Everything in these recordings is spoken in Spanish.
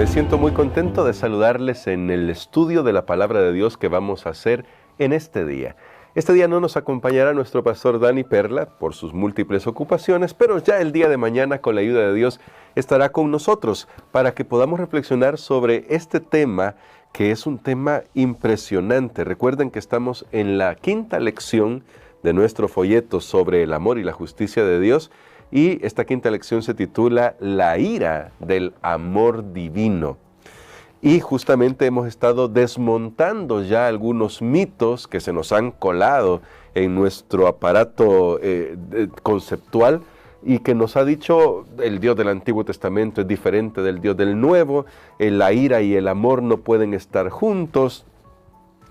Me siento muy contento de saludarles en el estudio de la Palabra de Dios que vamos a hacer en este día. Este día no nos acompañará nuestro pastor Dani Perla por sus múltiples ocupaciones, pero ya el día de mañana, con la ayuda de Dios, estará con nosotros para que podamos reflexionar sobre este tema, que es un tema impresionante. Recuerden que estamos en la quinta lección de nuestro folleto sobre el amor y la justicia de Dios, y esta quinta lección se titula La ira del amor divino. Y justamente hemos estado desmontando ya algunos mitos que se nos han colado en nuestro aparato conceptual y que nos ha dicho el Dios del Antiguo Testamento es diferente del Dios del Nuevo, la ira y el amor no pueden estar juntos.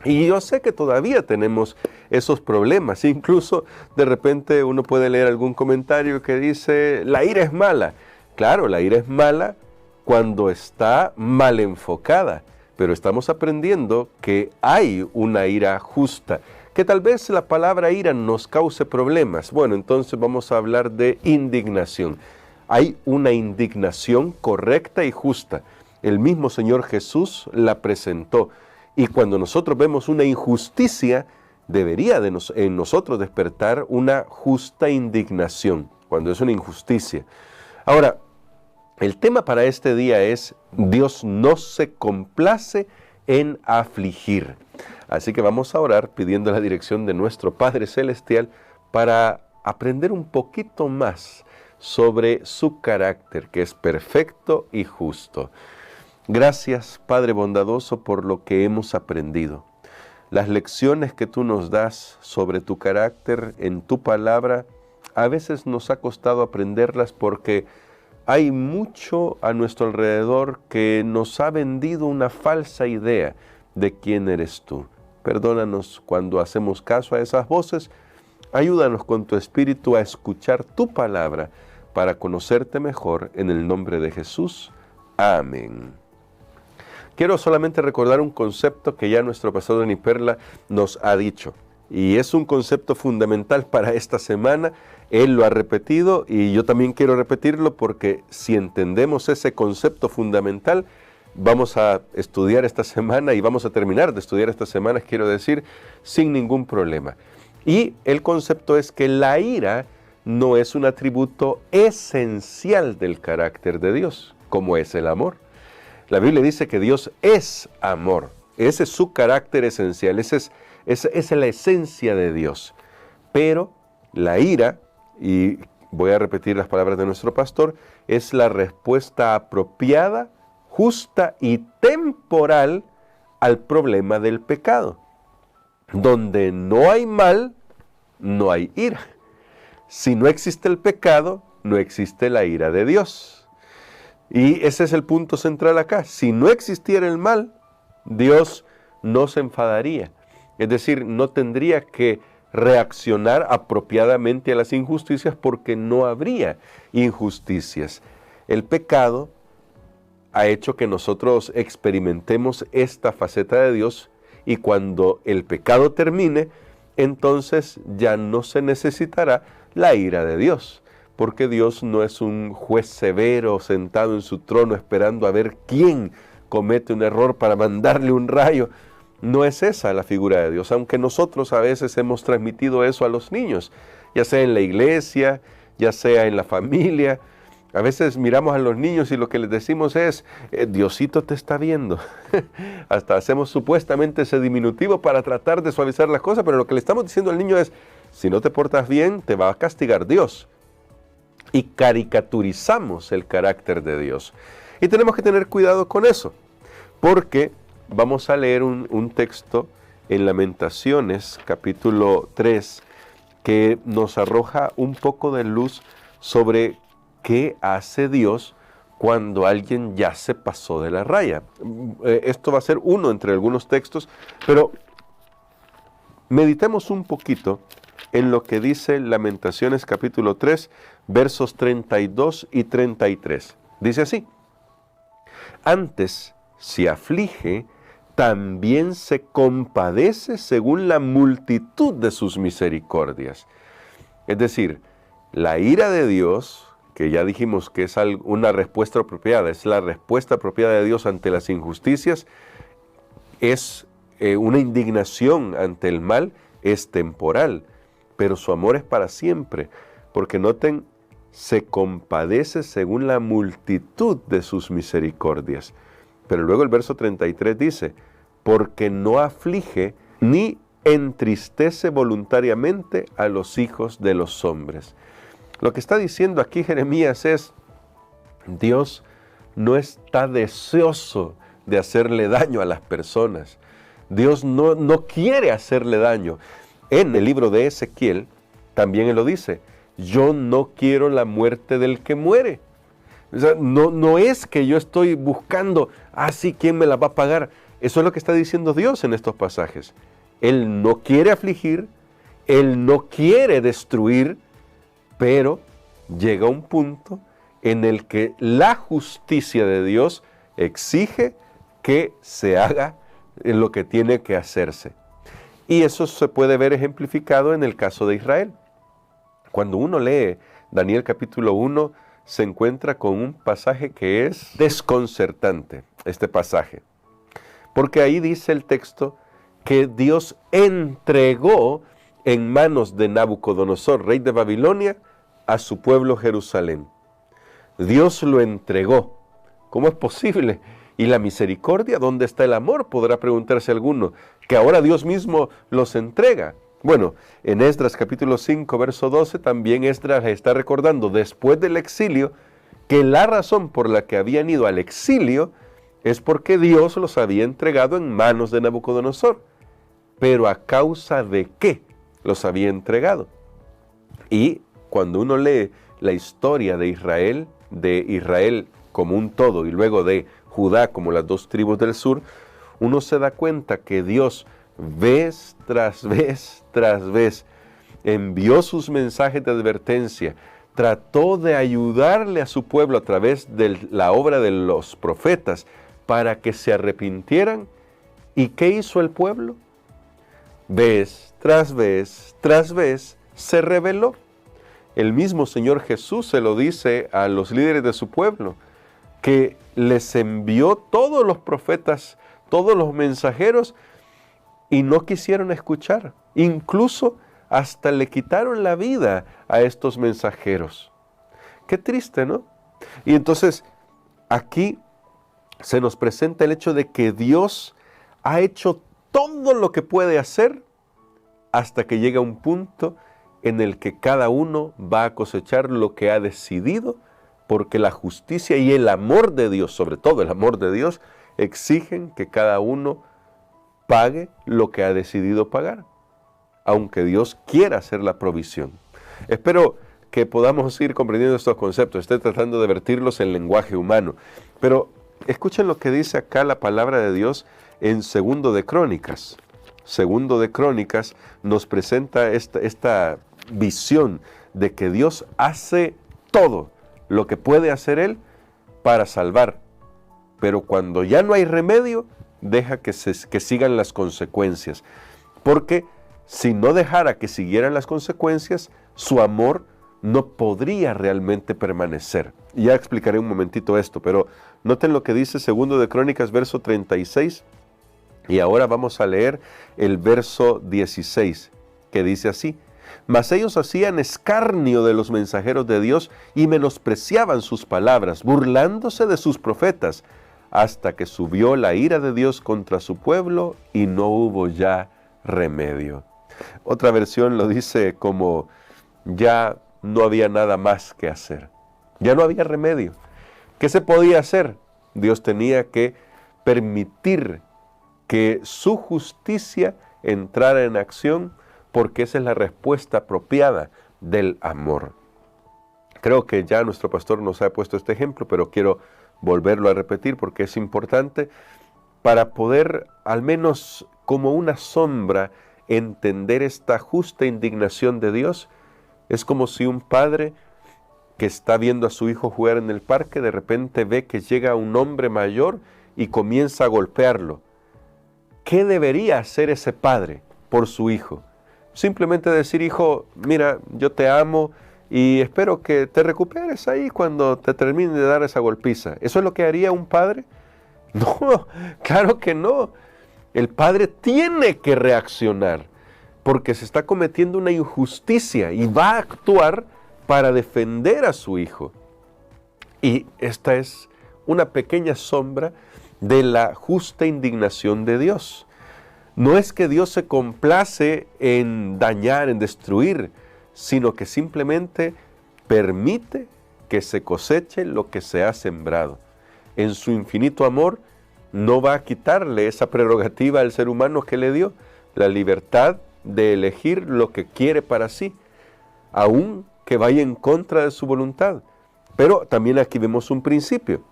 Y yo sé que todavía tenemos esos problemas. Incluso de repente uno puede leer algún comentario que dice, la ira es mala. Claro, la ira es mala cuando está mal enfocada, pero estamos aprendiendo que hay una ira justa, que tal vez la palabra ira nos cause problemas. Bueno, entonces vamos a hablar de indignación. Hay una indignación correcta y justa. El mismo Señor Jesús la presentó. Y cuando nosotros vemos una injusticia, debería en nosotros despertar una justa indignación, cuando es una injusticia. Ahora, el tema para este día es, Dios no se complace en afligir. Así que vamos a orar pidiendo la dirección de nuestro Padre Celestial para aprender un poquito más sobre su carácter, que es perfecto y justo. Gracias, Padre bondadoso, por lo que hemos aprendido. Las lecciones que tú nos das sobre tu carácter en tu palabra, a veces nos ha costado aprenderlas porque hay mucho a nuestro alrededor que nos ha vendido una falsa idea de quién eres tú. Perdónanos cuando hacemos caso a esas voces. Ayúdanos con tu espíritu a escuchar tu palabra para conocerte mejor en el nombre de Jesús. Amén. Quiero solamente recordar un concepto que ya nuestro pastor Dani Perla nos ha dicho. Y es un concepto fundamental para esta semana. Él lo ha repetido y yo también quiero repetirlo porque si entendemos ese concepto fundamental, vamos a estudiar esta semana y vamos a terminar de estudiar esta semana, quiero decir, sin ningún problema. Y el concepto es que la ira no es un atributo esencial del carácter de Dios, como es el amor. La Biblia dice que Dios es amor. Ese es su carácter esencial, esa es la esencia de Dios. Pero la ira, y voy a repetir las palabras de nuestro pastor, es la respuesta apropiada, justa y temporal al problema del pecado. Donde no hay mal, no hay ira. Si no existe el pecado, no existe la ira de Dios. Y ese es el punto central acá. Si no existiera el mal, Dios no se enfadaría. Es decir, no tendría que reaccionar apropiadamente a las injusticias porque no habría injusticias. El pecado ha hecho que nosotros experimentemos esta faceta de Dios y cuando el pecado termine, entonces ya no se necesitará la ira de Dios. Porque Dios no es un juez severo sentado en su trono esperando a ver quién comete un error para mandarle un rayo. No es esa la figura de Dios, aunque nosotros a veces hemos transmitido eso a los niños, ya sea en la iglesia, ya sea en la familia. A veces miramos a los niños y lo que les decimos es, Diosito te está viendo. Hasta hacemos supuestamente ese diminutivo para tratar de suavizar las cosas, pero lo que le estamos diciendo al niño es, si no te portas bien, te va a castigar Dios. Y caricaturizamos el carácter de Dios. Y tenemos que tener cuidado con eso, porque vamos a leer un texto en Lamentaciones, capítulo 3, que nos arroja un poco de luz sobre qué hace Dios cuando alguien ya se pasó de la raya. Esto va a ser uno entre algunos textos, pero meditemos un poquito en lo que dice Lamentaciones capítulo 3, versos 32 y 33. Dice así: Antes, si aflige, también se compadece según la multitud de sus misericordias. Es decir, la ira de Dios que ya dijimos que es una respuesta apropiada, es la respuesta apropiada de Dios ante las injusticias, es una indignación ante el mal, es temporal, pero su amor es para siempre, porque noten, se compadece según la multitud de sus misericordias. Pero luego el verso 33 dice, porque no aflige ni entristece voluntariamente a los hijos de los hombres. Lo que está diciendo aquí Jeremías es, Dios no está deseoso de hacerle daño a las personas. Dios no quiere hacerle daño. En el libro de Ezequiel también él lo dice, yo no quiero la muerte del que muere. O sea, no es que yo estoy buscando, sí, ¿quién me la va a pagar? Eso es lo que está diciendo Dios en estos pasajes. Él no quiere afligir, Él no quiere destruir, pero llega un punto en el que la justicia de Dios exige que se haga lo que tiene que hacerse. Y eso se puede ver ejemplificado en el caso de Israel. Cuando uno lee Daniel capítulo 1, se encuentra con un pasaje que es desconcertante, este pasaje. Porque ahí dice el texto que Dios entregó en manos de Nabucodonosor, rey de Babilonia, a su pueblo Jerusalén. Dios lo entregó. ¿Cómo es posible? ¿Y la misericordia? ¿Dónde está el amor? Podrá preguntarse alguno. Que ahora Dios mismo los entrega. Bueno, en Esdras capítulo 5, verso 12, también Esdras está recordando después del exilio que la razón por la que habían ido al exilio es porque Dios los había entregado en manos de Nabucodonosor. Pero ¿a causa de qué los había entregado? Y cuando uno lee la historia de Israel como un todo y luego de Judá como las dos tribus del sur, uno se da cuenta que Dios vez tras vez envió sus mensajes de advertencia, trató de ayudarle a su pueblo a través de la obra de los profetas para que se arrepintieran. ¿Y qué hizo el pueblo? Vez tras vez se rebeló. El mismo Señor Jesús se lo dice a los líderes de su pueblo, que les envió todos los profetas, todos los mensajeros, y no quisieron escuchar. Incluso hasta le quitaron la vida a estos mensajeros. Qué triste, ¿no? Y entonces aquí se nos presenta el hecho de que Dios ha hecho todo lo que puede hacer hasta que llega un punto en el que cada uno va a cosechar lo que ha decidido, porque la justicia y el amor de Dios, sobre todo el amor de Dios, exigen que cada uno pague lo que ha decidido pagar, aunque Dios quiera hacer la provisión. Espero que podamos ir comprendiendo estos conceptos. Estoy tratando de vertirlos en lenguaje humano, pero escuchen lo que dice acá la palabra de Dios en Segundo de Crónicas. Segundo de Crónicas nos presenta esta visión de que Dios hace todo lo que puede hacer Él para salvar, pero cuando ya no hay remedio, deja que sigan las consecuencias, porque si no dejara que siguieran las consecuencias, su amor no podría realmente permanecer. Y ya explicaré un momentito esto, pero noten lo que dice Segundo de Crónicas, verso 36, y ahora vamos a leer el verso 16, que dice así: Mas ellos hacían escarnio de los mensajeros de Dios y menospreciaban sus palabras, burlándose de sus profetas, hasta que subió la ira de Dios contra su pueblo y no hubo ya remedio. Otra versión lo dice como: ya no había nada más que hacer. Ya no había remedio. ¿Qué se podía hacer? Dios tenía que permitir que su justicia entrara en acción, porque esa es la respuesta apropiada del amor. Creo que ya nuestro pastor nos ha puesto este ejemplo, pero quiero volverlo a repetir porque es importante para poder, al menos como una sombra, entender esta justa indignación de Dios. Es como si un padre que está viendo a su hijo jugar en el parque, de repente ve que llega un hombre mayor y comienza a golpearlo. ¿Qué debería hacer ese padre por su hijo? Simplemente decir: hijo, mira, yo te amo y espero que te recuperes ahí cuando te termine de dar esa golpiza. ¿Eso es lo que haría un padre? No, claro que no. El padre tiene que reaccionar porque se está cometiendo una injusticia y va a actuar para defender a su hijo. Y esta es una pequeña sombra de la justa indignación de Dios. No es que Dios se complace en dañar, en destruir, sino que simplemente permite que se coseche lo que se ha sembrado. En su infinito amor no va a quitarle esa prerrogativa al ser humano que le dio, la libertad de elegir lo que quiere para sí, aun que vaya en contra de su voluntad. Pero también aquí vemos un principio.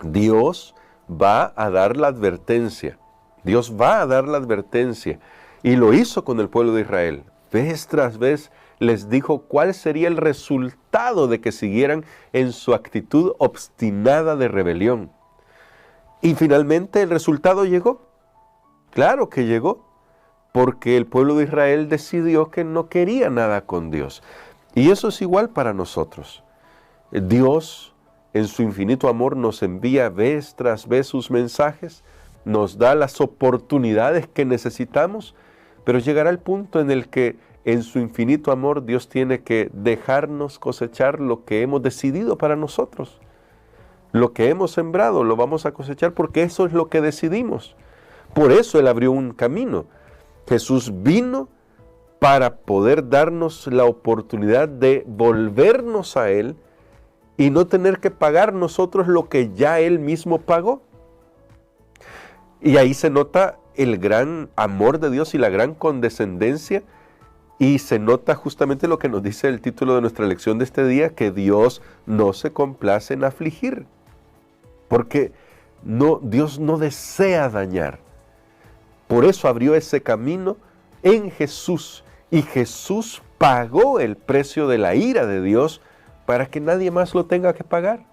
Dios va a dar la advertencia. Dios va a dar la advertencia. Y lo hizo con el pueblo de Israel. Vez tras vez les dijo cuál sería el resultado de que siguieran en su actitud obstinada de rebelión. Y finalmente el resultado llegó. Claro que llegó. Porque el pueblo de Israel decidió que no quería nada con Dios. Y eso es igual para nosotros. Dios, en su infinito amor, nos envía vez tras vez sus mensajes, nos da las oportunidades que necesitamos, pero llegará el punto en el que en su infinito amor Dios tiene que dejarnos cosechar lo que hemos decidido para nosotros. Lo que hemos sembrado lo vamos a cosechar porque eso es lo que decidimos. Por eso Él abrió un camino. Jesús vino para poder darnos la oportunidad de volvernos a Él y no tener que pagar nosotros lo que ya Él mismo pagó. Y ahí se nota el gran amor de Dios y la gran condescendencia, y se nota justamente lo que nos dice el título de nuestra lección de este día, que Dios no se complace en afligir, porque Dios no desea dañar. Por eso abrió ese camino en Jesús, y Jesús pagó el precio de la ira de Dios para que nadie más lo tenga que pagar.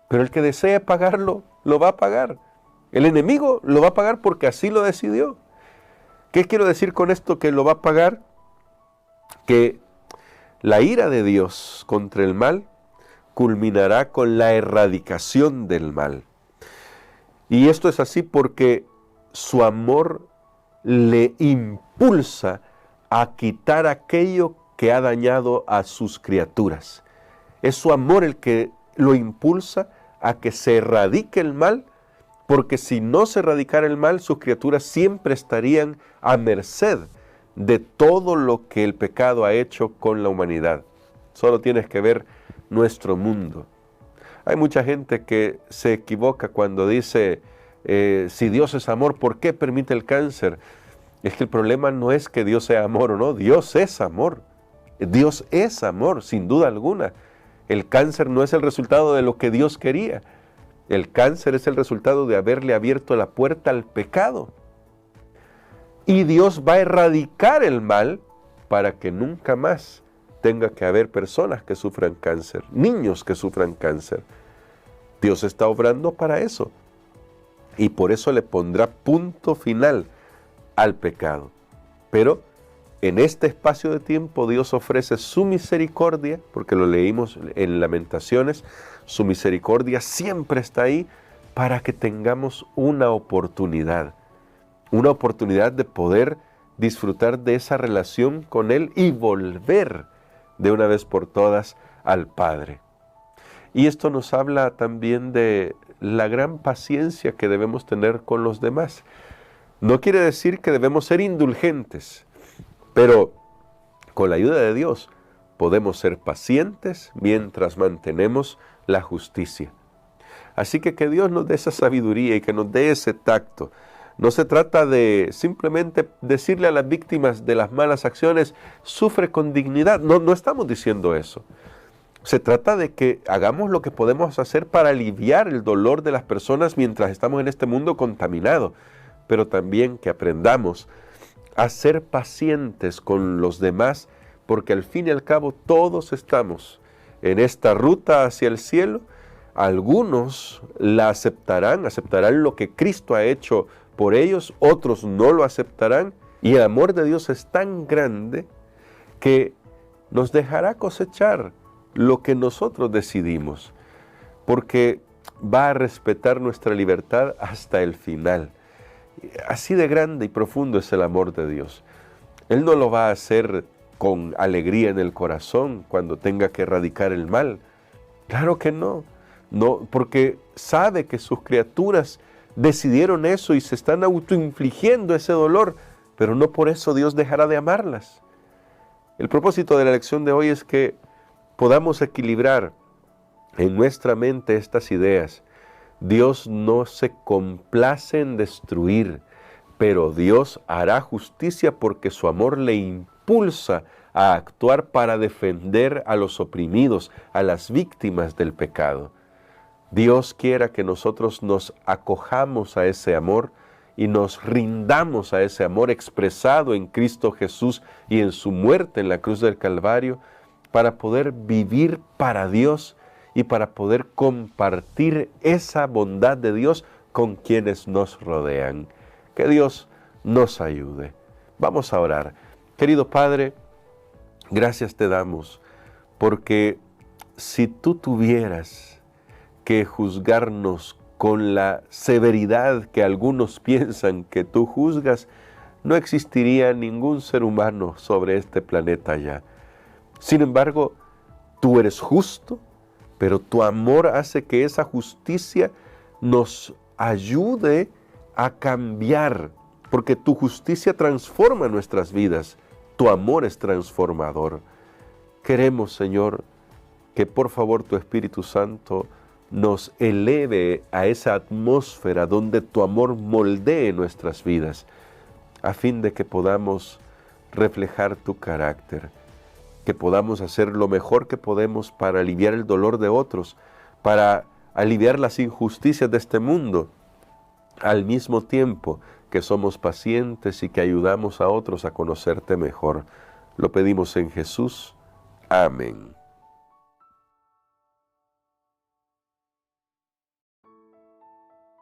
Pero el que desee pagarlo, lo va a pagar. El enemigo lo va a pagar porque así lo decidió. ¿Qué quiero decir con esto que lo va a pagar? Que la ira de Dios contra el mal culminará con la erradicación del mal. Y esto es así porque su amor le impulsa a quitar aquello que ha dañado a sus criaturas. Es su amor el que lo impulsa a que se erradique el mal, porque si no se erradicara el mal, sus criaturas siempre estarían a merced de todo lo que el pecado ha hecho con la humanidad. Solo tienes que ver nuestro mundo. Hay mucha gente que se equivoca cuando dice, si Dios es amor, ¿por qué permite el cáncer? Es que el problema no es que Dios sea amor o no, Dios es amor. Dios es amor, sin duda alguna. El cáncer no es el resultado de lo que Dios quería. El cáncer es el resultado de haberle abierto la puerta al pecado. Y Dios va a erradicar el mal para que nunca más tenga que haber personas que sufran cáncer, niños que sufran cáncer. Dios está obrando para eso. Y por eso le pondrá punto final al pecado. Pero en este espacio de tiempo Dios ofrece su misericordia, porque lo leímos en Lamentaciones, su misericordia siempre está ahí para que tengamos una oportunidad de poder disfrutar de esa relación con Él y volver de una vez por todas al Padre. Y esto nos habla también de la gran paciencia que debemos tener con los demás. No quiere decir que debemos ser indulgentes, pero con la ayuda de Dios podemos ser pacientes mientras mantenemos la justicia. Así que Dios nos dé esa sabiduría y que nos dé ese tacto. No se trata de simplemente decirle a las víctimas de las malas acciones, sufre con dignidad. No estamos diciendo eso. Se trata de que hagamos lo que podemos hacer para aliviar el dolor de las personas mientras estamos en este mundo contaminado, pero también que aprendamos a ser pacientes con los demás, porque al fin y al cabo todos estamos en esta ruta hacia el cielo. Algunos la aceptarán lo que Cristo ha hecho por ellos, otros no lo aceptarán, y el amor de Dios es tan grande que nos dejará cosechar lo que nosotros decidimos, porque va a respetar nuestra libertad hasta el final. Así de grande y profundo es el amor de Dios. Él no lo va a hacer con alegría en el corazón cuando tenga que erradicar el mal. Claro que no, porque sabe que sus criaturas decidieron eso y se están autoinfligiendo ese dolor, pero no por eso Dios dejará de amarlas. El propósito de la lección de hoy es que podamos equilibrar en nuestra mente estas ideas. Dios no se complace en destruir, pero Dios hará justicia porque su amor le impulsa a actuar para defender a los oprimidos, a las víctimas del pecado. Dios quiera que nosotros nos acojamos a ese amor y nos rindamos a ese amor expresado en Cristo Jesús y en su muerte en la cruz del Calvario, para poder vivir para Dios y para poder compartir esa bondad de Dios con quienes nos rodean. Que Dios nos ayude. Vamos a orar. Querido Padre, gracias te damos, porque si tú tuvieras que juzgarnos con la severidad que algunos piensan que tú juzgas, no existiría ningún ser humano sobre este planeta ya. Sin embargo, tú eres justo, pero tu amor hace que esa justicia nos ayude a cambiar, porque tu justicia transforma nuestras vidas, tu amor es transformador. Queremos, Señor, que por favor tu Espíritu Santo nos eleve a esa atmósfera donde tu amor moldee nuestras vidas, a fin de que podamos reflejar tu carácter, que podamos hacer lo mejor que podemos para aliviar el dolor de otros, para aliviar las injusticias de este mundo, al mismo tiempo que somos pacientes y que ayudamos a otros a conocerte mejor. Lo pedimos en Jesús. Amén.